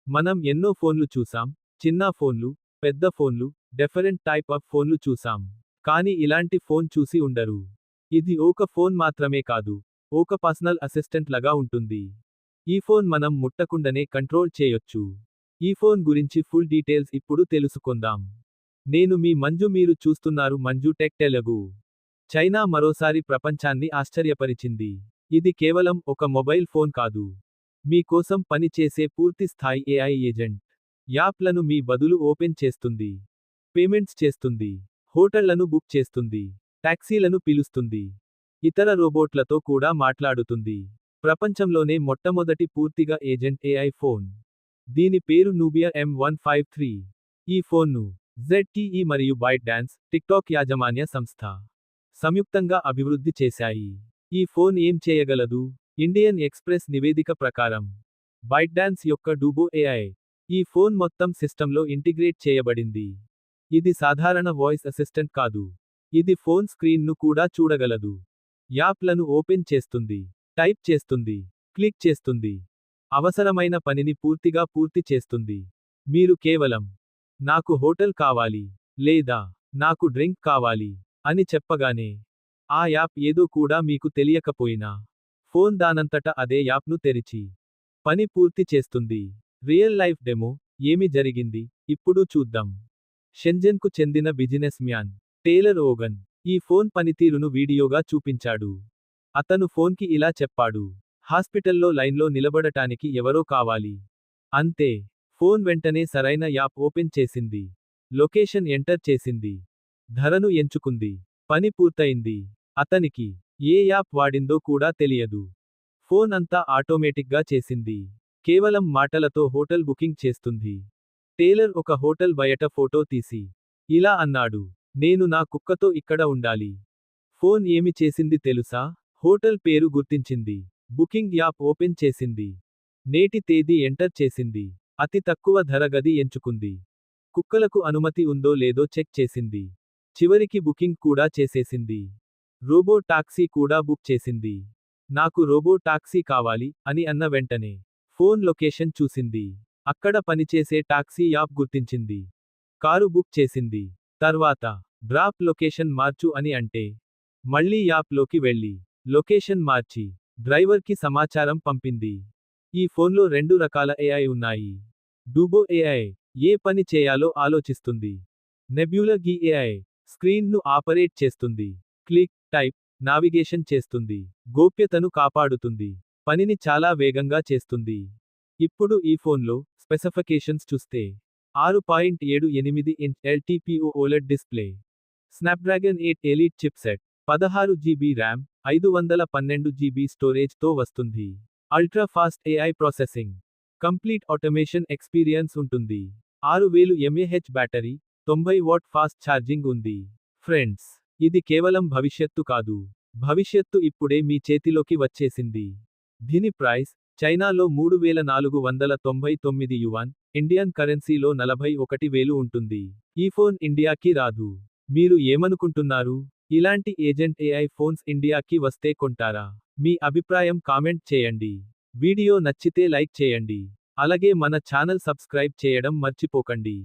మనం ఎన్నో ఫోన్లు చూసాం, చిన్న ఫోన్లు, పెద్ద ఫోన్లు, డిఫరెంట్ టైప్ ఆఫ్ ఫోన్లు చూసాం. కానీ ఇలాంటి ఫోన్ చూసి ఉండరు. ఇది ఒక ఫోన్ మాత్రమే కాదు, ఒక పర్సనల్ అసిస్టెంట్ లాగా ఉంటుంది. ఈ ఫోన్ మనం ముట్టకుండానే కంట్రోల్ చేయొచ్చు. ఈ ఫోన్ గురించి ఫుల్ డీటెయిల్స్ ఇప్పుడు తెలుసుకుందాం. నేను మీ మంజు, మీరు చూస్తున్నారు మంజు టెక్ తెలుగు. చైనా మరోసారి ప్రపంచాన్ని ఆశ్చర్యపరిచింది. ఇది కేవలం ఒక మొబైల్ ఫోన్ కాదు. మీ కోసం పనిచేసే పూర్తి స్థాయి ఏఐ ఏజెంట్. యాప్లను మీ బదులు ఓపెన్ చేస్తుంది. పేమెంట్స్ చేస్తుంది. హోటళ్లను బుక్ చేస్తుంది. టాక్సీలను పిలుస్తుంది. ఇతర రోబోట్లతో కూడా మాట్లాడుతుంది. ప్రపంచంలోనే మొట్టమొదటి పూర్తిగా ఏజెంట్ ఏఐ ఫోన్. దీని పేరు నూబియా M153. ఈ ఫోన్ను ZTE మరియు బైట్ డాన్స్, టిక్టాక్ యాజమాన్య సంస్థ సంయుక్తంగా అభివృద్ధి చేశాయి. ఈ ఫోన్ ఏం చేయగలదు? ఇండియన్ ఎక్స్‌ప్రెస్ నివేదిక ప్రకారం, బైట్ డాన్స్ యొక్క డూబో ఏఐ ఈ ఫోన్ మొత్తం సిస్టంలో ఇంటిగ్రేట్ చేయబడింది. ఇది సాధారణ వాయిస్ అసిస్టెంట్ కాదు. ఇది ఫోన్ స్క్రీన్ను కూడా చూడగలదు. యాప్లను ఓపెన్ చేస్తుంది. టైప్ చేస్తుంది. క్లిక్ చేస్తుంది. అవసరమైన పనిని పూర్తి చేస్తుంది. మీరు కేవలం నాకు హోటల్ కావాలి, లేదా నాకు డ్రింక్ కావాలి అని చెప్పగానే, ఆ యాప్ ఏదో కూడా మీకు తెలియకపోయినా, ఫోన్ దానంతట అదే యాప్ను తెరిచి పని పూర్తి చేస్తుంది. రియల్ లైఫ్ డెమో ఏమి జరిగింది ఇప్పుడు చూద్దాం. షెంజెన్కు చెందిన బిజినెస్ మ్యాన్ టేలర్ ఓగన్ ఈ ఫోన్ పనితీరును వీడియోగా చూపించాడు. అతను ఫోన్కి ఇలా చెప్పాడు: హాస్పిటల్లో లైన్లో నిలబడటానికి ఎవరో కావాలి. అంతే. ఫోన్ వెంటనే సరైన యాప్ ఓపెన్ చేసింది. లొకేషన్ ఎంటర్ చేసింది. ధరను ఎంచుకుంది. పని పూర్తయింది. అతనికి ఏ యాప్ వాడిందో కూడా తెలియదు. ఫోన్ అంతా ఆటోమేటిక్గా చేసింది. కేవలం మాటలతో హోటల్ బుకింగ్ చేస్తుంది. టేలర్ ఒక హోటల్ బయట ఫోటో తీసి ఇలా అన్నాడు: నేను నా కుక్కతో ఇక్కడ ఉండాలి. ఫోన్ ఏమి చేసింది తెలుసా? హోటల్ పేరు గుర్తించింది. బుకింగ్ యాప్ ఓపెన్ చేసింది. నేటి తేదీ ఎంటర్ చేసింది. అతి తక్కువ ధర గది ఎంచుకుంది. కుక్కలకు అనుమతి ఉందో లేదో చెక్ చేసింది. చివరికి బుకింగ్ కూడా చేసేసింది. రోబో టాక్సీ కూడా బుక్ చేసింది. నాకు రోబో టాక్సీ కావాలి అని అన్న వెంటనే ఫోన్ లొకేషన్ చూసింది. అక్కడ పనిచేసే టాక్సీ యాప్ గుర్తించింది. కారు బుక్ చేసింది. తర్వాత డ్రాప్ లొకేషన్ మార్చు అని అంటే, మళ్ళీ యాప్లోకి వెళ్ళి లొకేషన్ మార్చి డ్రైవర్కి సమాచారం పంపింది. ఈ ఫోన్లో 2 రకాల ఏఐ ఉన్నాయి. డూబో ఏఐ ఏ పని చేయాలో ఆలోచిస్తుంది. నెబ్యులా గి ఏఐ స్క్రీన్ను ఆపరేట్ చేస్తుంది. క్లిక్, టైప్, నావిగేషన్ చేస్తుంది. గోప్యతను కాపాడుతుంది. పనిని చాలా వేగంగా చేస్తుంది. ఇప్పుడు ఈ ఫోన్లో స్పెసిఫికేషన్స్ చూస్తే, 6.78 inch LTPO OLED display, Snapdragon 8 elite chipset, 16 GB RAM, 512 GB స్టోరేజ్తో వస్తుంది. Ultra fast AI processing, complete automation experience ఉంటుంది. 6000 mAh battery, 90 watt fast charging ఉంది. ఫ్రెండ్స్, ఇది కేవలం భవిష్యత్తు కాదు. భవిష్యత్తు ఇప్పుడే మీ చేతిలోకి వచ్చేసింది. దీని ప్రైస్ చైనాలో 3499 యువాన్, ఇండియన్ కరెన్సీలో 41,000 ఉంటుంది. ఈ ఫోన్ ఇండియాకి రాదు. మీరు ఏమనుకుంటున్నారు? ఇలాంటి ఏజెంట్ ఏఐ ఫోన్స్ ఇండియాకి వస్తే కొంటారా? మీ అభిప్రాయం కామెంట్ చేయండి. వీడియో నచ్చితే లైక్ చేయండి. అలాగే మన ఛానల్ సబ్స్క్రైబ్ చేయడం మర్చిపోకండి.